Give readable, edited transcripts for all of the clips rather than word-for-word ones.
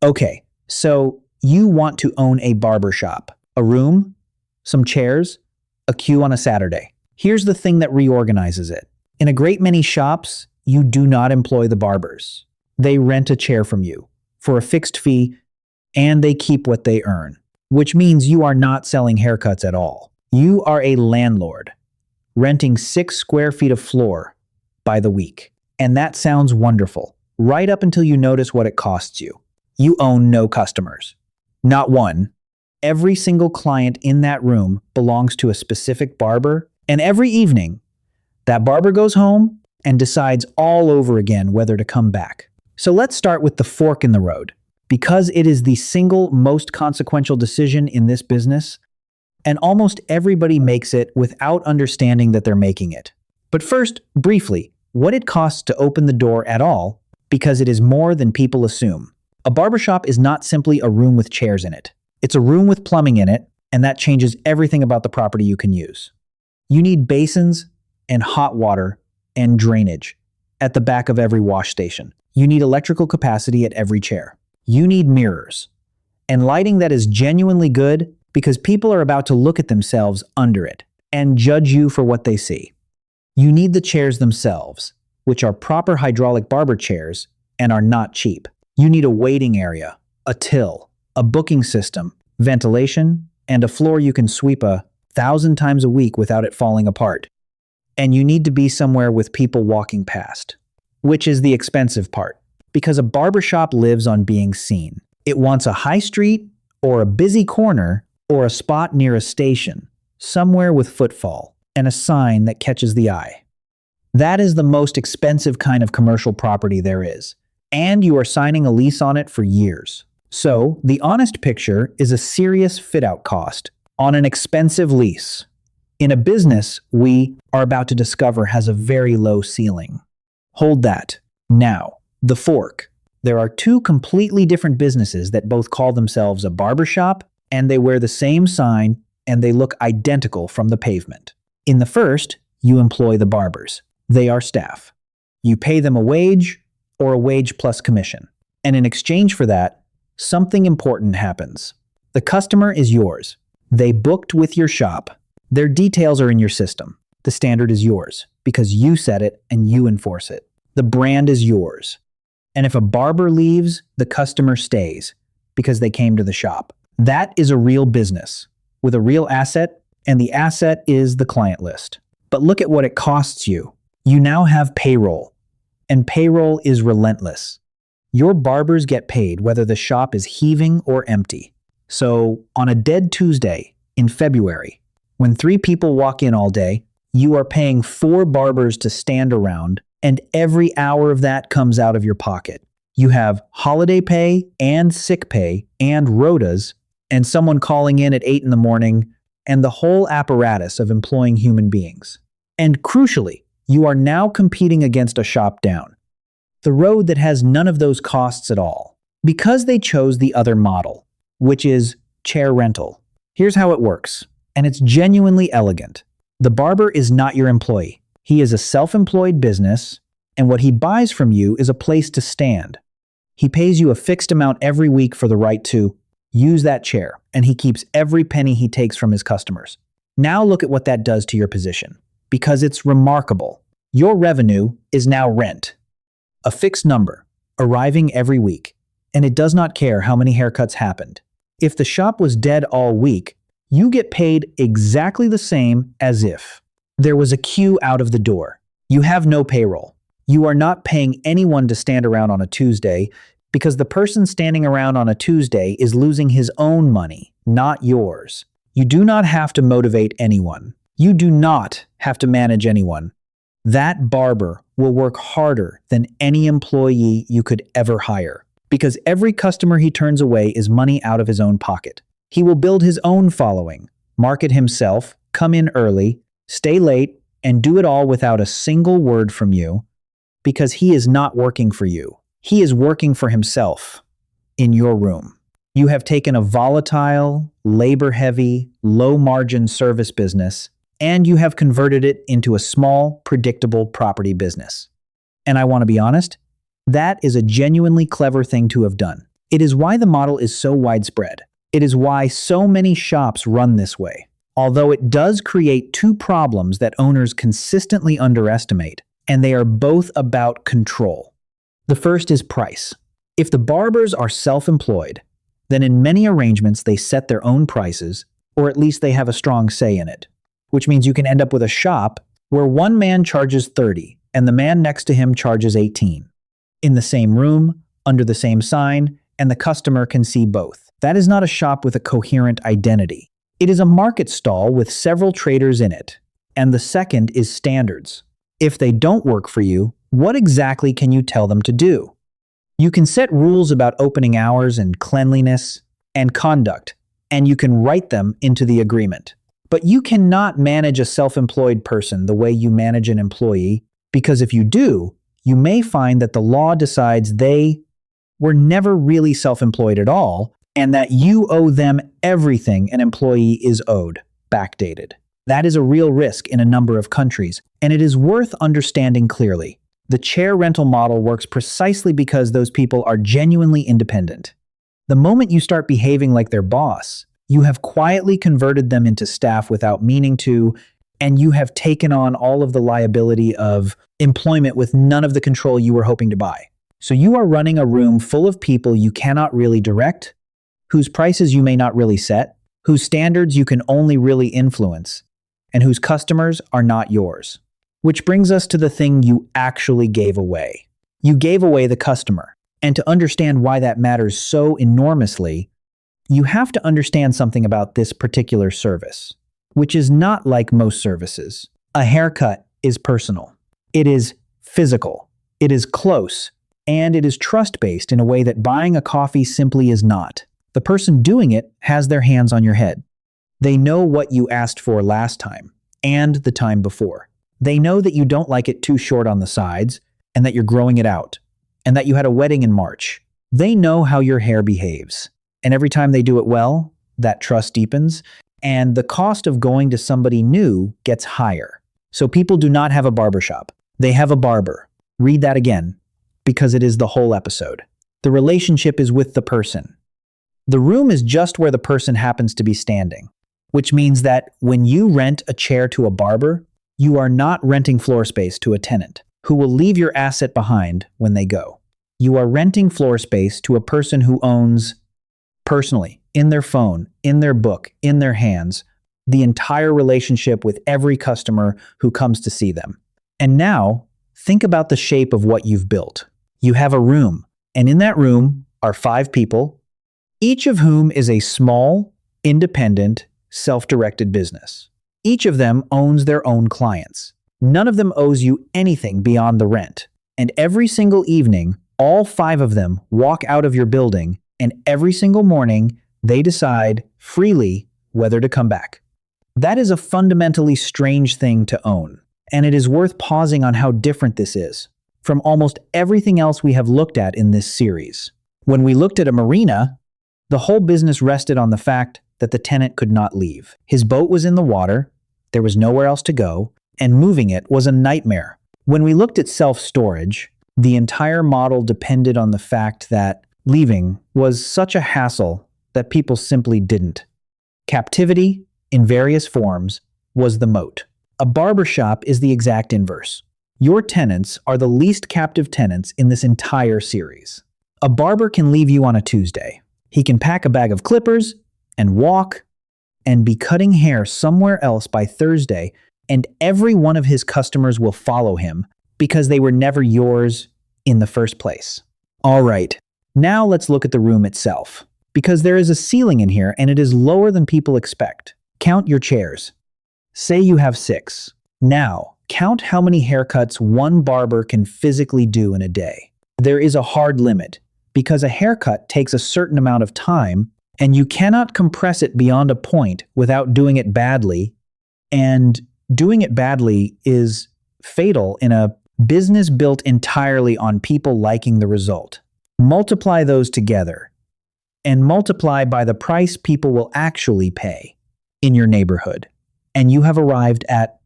Okay, so you want to own a barbershop, a room, some chairs, a queue on a Saturday. Here's the thing that reorganizes it. In a great many shops, you do not employ the barbers. They rent a chair from you for a fixed fee, and they keep what they earn, which means you are not selling haircuts at all. You are a landlord, renting 6 square feet of floor by the week. And that sounds wonderful, right up until you notice what it costs you. You own no customers. Not one. Every single client in that room belongs to a specific barber, and every evening, that barber goes home and decides all over again whether to come back. So let's start with the fork in the road, because it is the single most consequential decision in this business, and almost everybody makes it without understanding that they're making it. But first, briefly, what it costs to open the door at all, because it is more than people assume. A barbershop is not simply a room with chairs in it. It's a room with plumbing in it, and that changes everything about the property you can use. You need basins and hot water and drainage at the back of every wash station. You need electrical capacity at every chair. You need mirrors and lighting that is genuinely good, because people are about to look at themselves under it and judge you for what they see. You need the chairs themselves, which are proper hydraulic barber chairs and are not cheap. You need a waiting area, a till, a booking system, ventilation, and a floor you can sweep 1,000 times a week without it falling apart. And you need to be somewhere with people walking past, which is the expensive part, because a barbershop lives on being seen. It wants a high street or a busy corner or a spot near a station, somewhere with footfall and a sign that catches the eye. That is the most expensive kind of commercial property there is, and you are signing a lease on it for years. So, the honest picture is a serious fit-out cost on an expensive lease. In a business we are about to discover has a very low ceiling. Hold that. Now, the fork. There are 2 completely different businesses that both call themselves a barbershop, and they wear the same sign, and they look identical from the pavement. In the first, you employ the barbers. They are staff. You pay them a wage or a wage plus commission. And in exchange for that, something important happens. The customer is yours. They booked with your shop. Their details are in your system. The standard is yours because you set it and you enforce it. The brand is yours. And if a barber leaves, the customer stays because they came to the shop. That is a real business with a real asset, and the asset is the client list. But look at what it costs you. You now have payroll, and payroll is relentless. Your barbers get paid whether the shop is heaving or empty. So, on a dead Tuesday in February, when 3 people walk in all day, you are paying 4 barbers to stand around, and every hour of that comes out of your pocket. You have holiday pay and sick pay and rotas, and someone calling in at 8 in the morning, and the whole apparatus of employing human beings. And crucially, you are now competing against a shop down, the road that has none of those costs at all, because they chose the other model, which is chair rental. Here's how it works, and it's genuinely elegant. The barber is not your employee. He is a self-employed business, and what he buys from you is a place to stand. He pays you a fixed amount every week for the right to use that chair, and he keeps every penny he takes from his customers. Now look at what that does to your position, because it's remarkable. Your revenue is now rent, a fixed number, arriving every week, and it does not care how many haircuts happened. If the shop was dead all week, you get paid exactly the same as if there was a queue out of the door. You have no payroll. You are not paying anyone to stand around on a Tuesday, because the person standing around on a Tuesday is losing his own money, not yours. You do not have to motivate anyone. You do not have to manage anyone. That barber will work harder than any employee you could ever hire, because every customer he turns away is money out of his own pocket. He will build his own following, market himself, come in early, stay late, and do it all without a single word from you, because he is not working for you. He is working for himself in your room. You have taken a volatile, labor-heavy, low-margin service business, and you have converted it into a small, predictable property business. And I want to be honest, that is a genuinely clever thing to have done. It is why the model is so widespread. It is why so many shops run this way. Although it does create two problems that owners consistently underestimate, and they are both about control. The first is price. If the barbers are self-employed, then in many arrangements they set their own prices, or at least they have a strong say in it, which means you can end up with a shop where one man charges 30 and the man next to him charges 18. In the same room, under the same sign, and the customer can see both. That is not a shop with a coherent identity. It is a market stall with several traders in it. And the second is standards. If they don't work for you, what exactly can you tell them to do? You can set rules about opening hours and cleanliness and conduct, and you can write them into the agreement. But you cannot manage a self-employed person the way you manage an employee, because if you do, you may find that the law decides they were never really self-employed at all, and that you owe them everything an employee is owed, backdated. That is a real risk in a number of countries, and it is worth understanding clearly. The chair rental model works precisely because those people are genuinely independent. The moment you start behaving like their boss, you have quietly converted them into staff without meaning to, and you have taken on all of the liability of employment with none of the control you were hoping to buy. So you are running a room full of people you cannot really direct, whose prices you may not really set, whose standards you can only really influence, and whose customers are not yours. Which brings us to the thing you actually gave away. You gave away the customer. And to understand why that matters so enormously, you have to understand something about this particular service, which is not like most services. A haircut is personal. It is physical. It is close. And it is trust-based in a way that buying a coffee simply is not. The person doing it has their hands on your head. They know what you asked for last time and the time before. They know that you don't like it too short on the sides and that you're growing it out and that you had a wedding in March. They know how your hair behaves. And every time they do it well, that trust deepens and the cost of going to somebody new gets higher. So people do not have a barbershop. They have a barber. Read that again, because it is the whole episode. The relationship is with the person. The room is just where the person happens to be standing, which means that when you rent a chair to a barber, you are not renting floor space to a tenant who will leave your asset behind when they go. You are renting floor space to a person who owns, personally, in their phone, in their book, in their hands, the entire relationship with every customer who comes to see them. And now, think about the shape of what you've built. You have a room, and in that room are 5 people, each of whom is a small, independent, self-directed business. Each of them owns their own clients. None of them owes you anything beyond the rent. And every single evening, all 5 of them walk out of your building, and every single morning, they decide freely whether to come back. That is a fundamentally strange thing to own, and it is worth pausing on how different this is from almost everything else we have looked at in this series. When we looked at a marina, the whole business rested on the fact that the tenant could not leave. His boat was in the water, there was nowhere else to go, and moving it was a nightmare. When we looked at self-storage, the entire model depended on the fact that leaving was such a hassle that people simply didn't. Captivity, in various forms, was the moat. A barbershop is the exact inverse. Your tenants are the least captive tenants in this entire series. A barber can leave you on a Tuesday. He can pack a bag of clippers and walk and be cutting hair somewhere else by Thursday, and every one of his customers will follow him because they were never yours in the first place. All right, now let's look at the room itself, because there is a ceiling in here and it is lower than people expect. Count your chairs. Say you have 6. Now, count how many haircuts one barber can physically do in a day. There is a hard limit, because a haircut takes a certain amount of time, and you cannot compress it beyond a point without doing it badly, and doing it badly is fatal in a business built entirely on people liking the result. Multiply those together, and multiply by the price people will actually pay in your neighborhood, and you have arrived at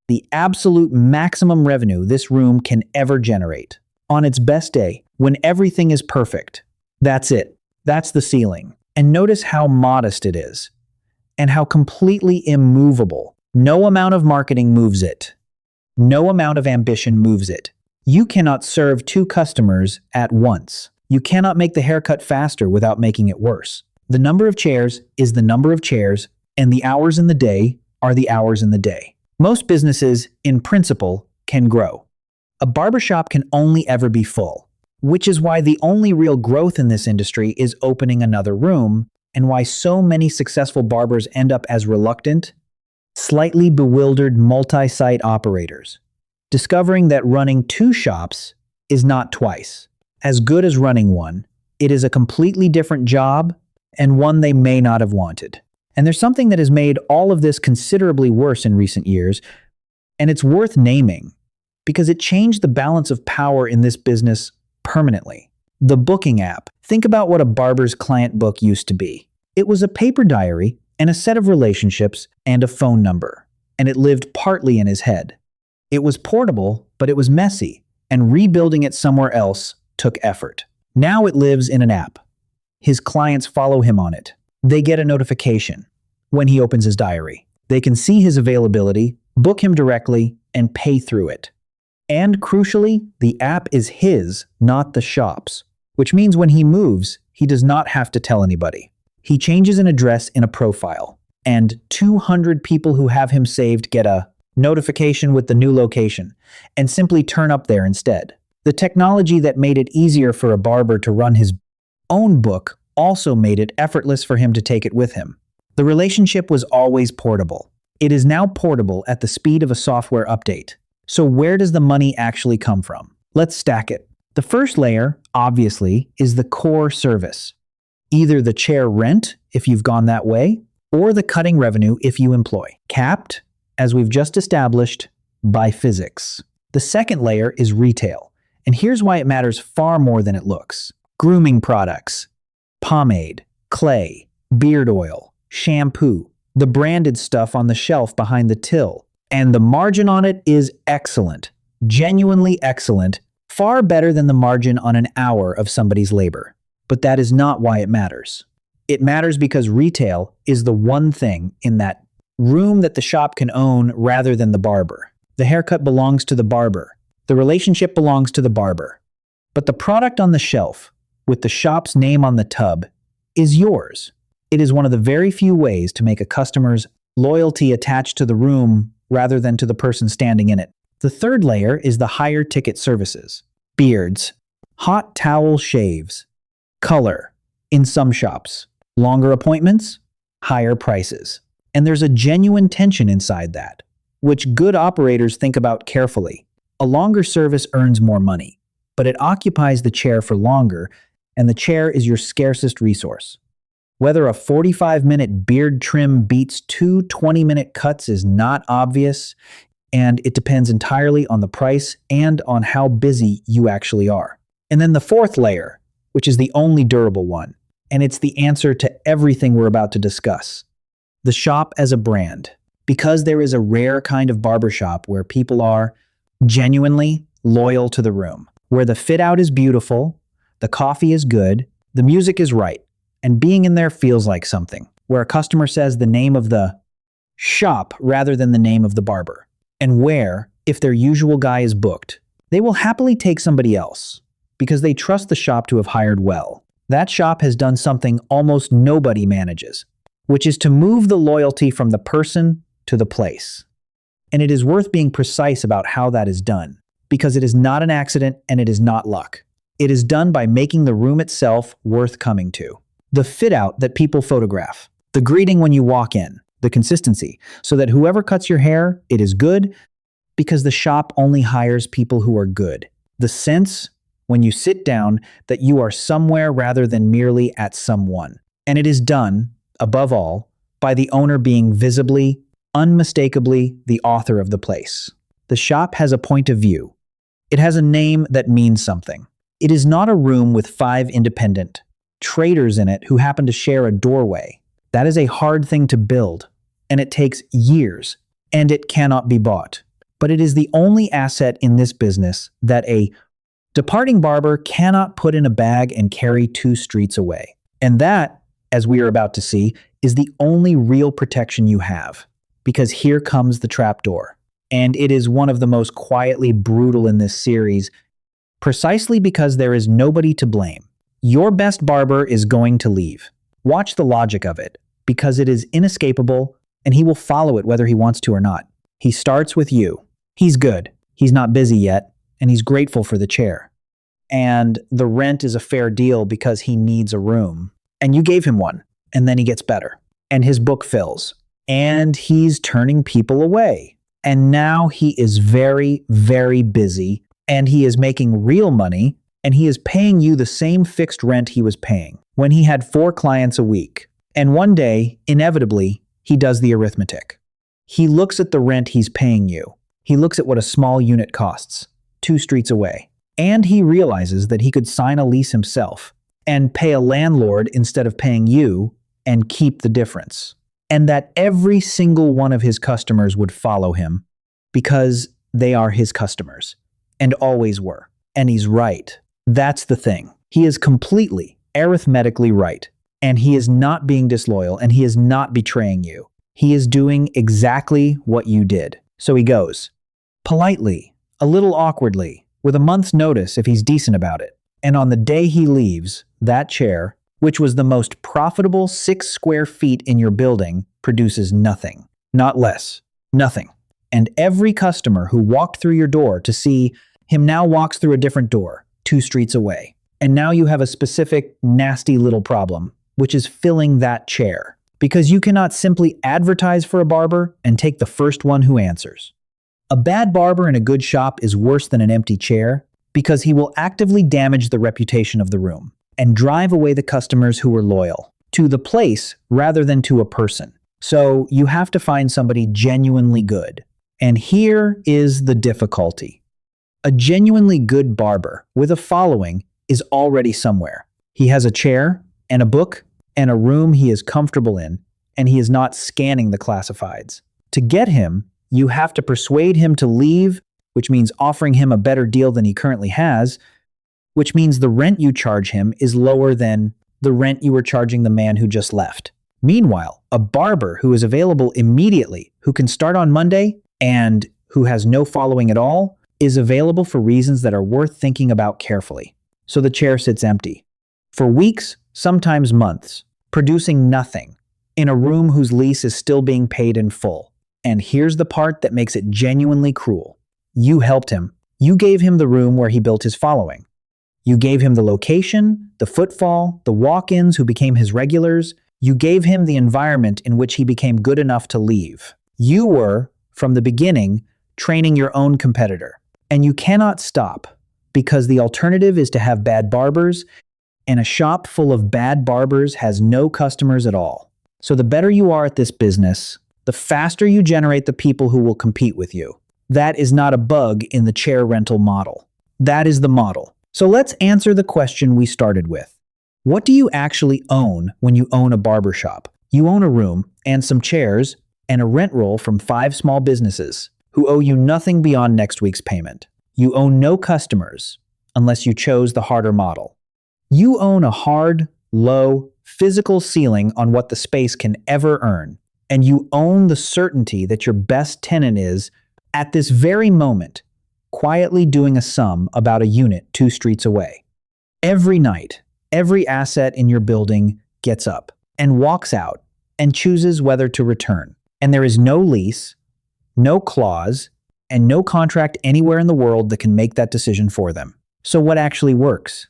the absolute maximum revenue this room can ever generate. On its best day, when everything is perfect. That's it. That's the ceiling. And notice how modest it is, and how completely immovable. No amount of marketing moves it. No amount of ambition moves it. You cannot serve two customers at once. You cannot make the haircut faster without making it worse. The number of chairs is the number of chairs, and the hours in the day are the hours in the day. Most businesses, in principle, can grow. A barbershop can only ever be full, which is why the only real growth in this industry is opening another room, and why so many successful barbers end up as reluctant, slightly bewildered multi-site operators, discovering that running two shops is not twice as good as running one. It is a completely different job, and one they may not have wanted. And there's something that has made all of this considerably worse in recent years, and it's worth naming because it changed the balance of power in this business permanently. The booking app. Think about what a barber's client book used to be. It was a paper diary and a set of relationships and a phone number, and it lived partly in his head. It was portable, but it was messy, and rebuilding it somewhere else took effort. Now it lives in an app. His clients follow him on it. They get a notification when he opens his diary. They can see his availability, book him directly, and pay through it. And crucially, the app is his, not the shop's, which means when he moves, he does not have to tell anybody. He changes an address in a profile, and 200 people who have him saved get a notification with the new location and simply turn up there instead. The technology that made it easier for a barber to run his own book also made it effortless for him to take it with him. The relationship was always portable. It is now portable at the speed of a software update. So where does the money actually come from? Let's stack it. The first layer, obviously, is the core service. Either the chair rent, if you've gone that way, or the cutting revenue if you employ. Capped, as we've just established, by physics. The second layer is retail, and here's why it matters far more than it looks. Grooming products, pomade, clay, beard oil, shampoo, the branded stuff on the shelf behind the till. And the margin on it is excellent, genuinely excellent, far better than the margin on an hour of somebody's labor. But that is not why it matters. It matters because retail is the one thing in that room that the shop can own rather than the barber. The haircut belongs to the barber. The relationship belongs to the barber. But the product on the shelf, with the shop's name on the tub, is yours. It is one of the very few ways to make a customer's loyalty attached to the room rather than to the person standing in it. The third layer is the higher ticket services. Beards, hot towel shaves, color, in some shops, longer appointments, higher prices. And there's a genuine tension inside that, which good operators think about carefully. A longer service earns more money, but it occupies the chair for longer, and the chair is your scarcest resource. Whether a 45-minute beard trim beats two 20-minute cuts is not obvious, and it depends entirely on the price and on how busy you actually are. And then the fourth layer, which is the only durable one, and it's the answer to everything we're about to discuss. The shop as a brand. Because there is a rare kind of barbershop where people are genuinely loyal to the room, where the fit out is beautiful, the coffee is good, the music is right, and being in there feels like something, where a customer says the name of the shop rather than the name of the barber, and where, if their usual guy is booked, they will happily take somebody else because they trust the shop to have hired well. That shop has done something almost nobody manages, which is to move the loyalty from the person to the place. And it is worth being precise about how that is done, because it is not an accident and it is not luck. It is done by making the room itself worth coming to. The fit out that people photograph, the greeting when you walk in, the consistency, so that whoever cuts your hair, it is good because the shop only hires people who are good. The sense when you sit down that you are somewhere rather than merely at someone. And it is done, above all, by the owner being visibly, unmistakably the author of the place. The shop has a point of view. It has a name that means something. It is not a room with 5 independent traders in it who happen to share a doorway. That is a hard thing to build, and it takes years, and it cannot be bought. But it is the only asset in this business that a departing barber cannot put in a bag and carry 2 streets away. And that, as we are about to see, is the only real protection you have. Because here comes the trapdoor. And it is one of the most quietly brutal in this series, precisely because there is nobody to blame. Your best barber is going to leave. Watch the logic of it, because it is inescapable and he will follow it whether he wants to or not. He starts with you. He's good. He's not busy yet, and he's grateful for the chair. And the rent is a fair deal because he needs a room. And you gave him one, and then he gets better. And his book fills. And he's turning people away. And now he is very, very busy, and he is making real money, and he is paying you the same fixed rent he was paying when he had 4 clients a week. And one day, inevitably, he does the arithmetic. He looks at the rent he's paying you. He looks at what a small unit costs, 2 streets away. And he realizes that he could sign a lease himself and pay a landlord instead of paying you and keep the difference. And that every single one of his customers would follow him because they are his customers and always were. And he's right. That's the thing. He is completely, arithmetically right. And he is not being disloyal, and he is not betraying you. He is doing exactly what you did. So he goes, politely, a little awkwardly, with a month's notice if he's decent about it. And on the day he leaves, that chair, which was the most profitable 6 square feet in your building, produces nothing. Not less. Nothing. And every customer who walked through your door to see him now walks through a different door, 2 streets away. And now you have a specific, nasty little problem, which is filling that chair. Because you cannot simply advertise for a barber and take the first one who answers. A bad barber in a good shop is worse than an empty chair because he will actively damage the reputation of the room and drive away the customers who were loyal to the place rather than to a person. So you have to find somebody genuinely good. And here is the difficulty. A genuinely good barber with a following is already somewhere. He has a chair and a book and a room he is comfortable in, and he is not scanning the classifieds. To get him, you have to persuade him to leave, which means offering him a better deal than he currently has, which means the rent you charge him is lower than the rent you were charging the man who just left. Meanwhile, a barber who is available immediately, who can start on Monday, and who has no following at all, is available for reasons that are worth thinking about carefully. So the chair sits empty. For weeks, sometimes months, producing nothing, in a room whose lease is still being paid in full. And here's the part that makes it genuinely cruel. You helped him. You gave him the room where he built his following. You gave him the location, the footfall, the walk-ins who became his regulars. You gave him the environment in which he became good enough to leave. You were, from the beginning, training your own competitor. And you cannot stop, because the alternative is to have bad barbers, and a shop full of bad barbers has no customers at all. So the better you are at this business, the faster you generate the people who will compete with you. That is not a bug in the chair rental model. That is the model. So let's answer the question we started with. What do you actually own when you own a barbershop? You own a room and some chairs and a rent roll from 5 small businesses who owe you nothing beyond next week's payment. You own no customers unless you chose the harder model. You own a hard, low, physical ceiling on what the space can ever earn. And you own the certainty that your best tenant is, at this very moment, quietly doing a sum about a unit 2 streets away. Every night, every asset in your building gets up and walks out and chooses whether to return. And there is no lease, no clause, and no contract anywhere in the world that can make that decision for them. So what actually works?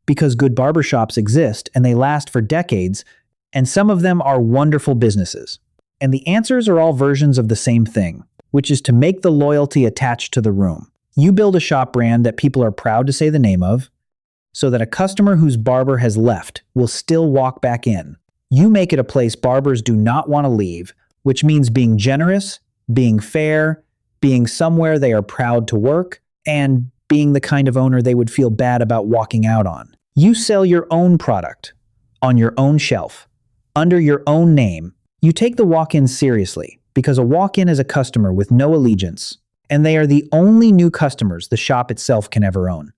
Because good barbershops exist and they last for decades, and some of them are wonderful businesses. And the answers are all versions of the same thing, which is to make the loyalty attached to the room. You build a shop brand that people are proud to say the name of, so that a customer whose barber has left will still walk back in. You make it a place barbers do not want to leave, which means being generous, being fair, being somewhere they are proud to work, and being the kind of owner they would feel bad about walking out on. You sell your own product, on your own shelf, under your own name. You take the walk-in seriously, because a walk-in is a customer with no allegiance, and they are the only new customers the shop itself can ever own.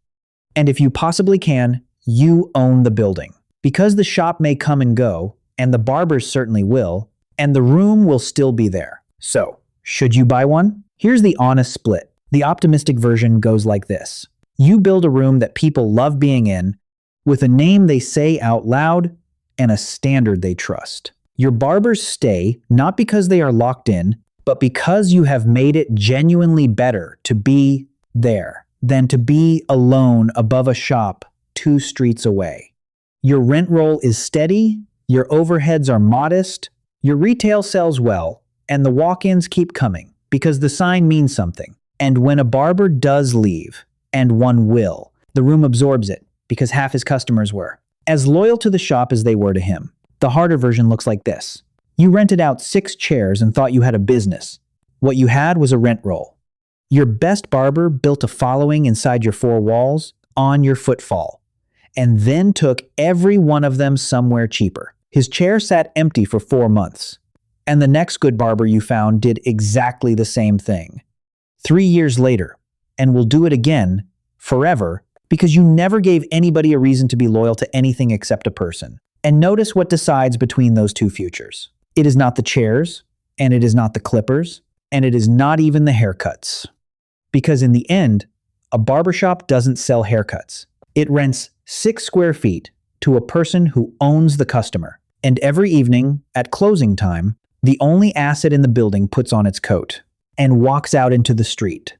And if you possibly can, you own the building. Because the shop may come and go, and the barbers certainly will, and the room will still be there. So, should you buy one? Here's the honest split. The optimistic version goes like this. You build a room that people love being in, with a name they say out loud, and a standard they trust. Your barbers stay not because they are locked in, but because you have made it genuinely better to be there than to be alone above a shop 2 streets away. Your rent roll is steady, your overheads are modest, your retail sells well, and the walk-ins keep coming because the sign means something. And when a barber does leave, and one will, the room absorbs it because half his customers were as loyal to the shop as they were to him. The harder version looks like this. You rented out 6 chairs and thought you had a business. What you had was a rent roll. Your best barber built a following inside your 4 walls on your footfall, and then took every one of them somewhere cheaper. His chair sat empty for 4 months, and the next good barber you found did exactly the same thing. 3 years later, and will do it again, forever, because you never gave anybody a reason to be loyal to anything except a person. And notice what decides between those 2 futures. It is not the chairs, and it is not the clippers, and it is not even the haircuts. Because in the end, a barbershop doesn't sell haircuts. It rents 6 square feet to a person who owns the customer. And every evening, at closing time, the only asset in the building puts on its coat and walks out into the street.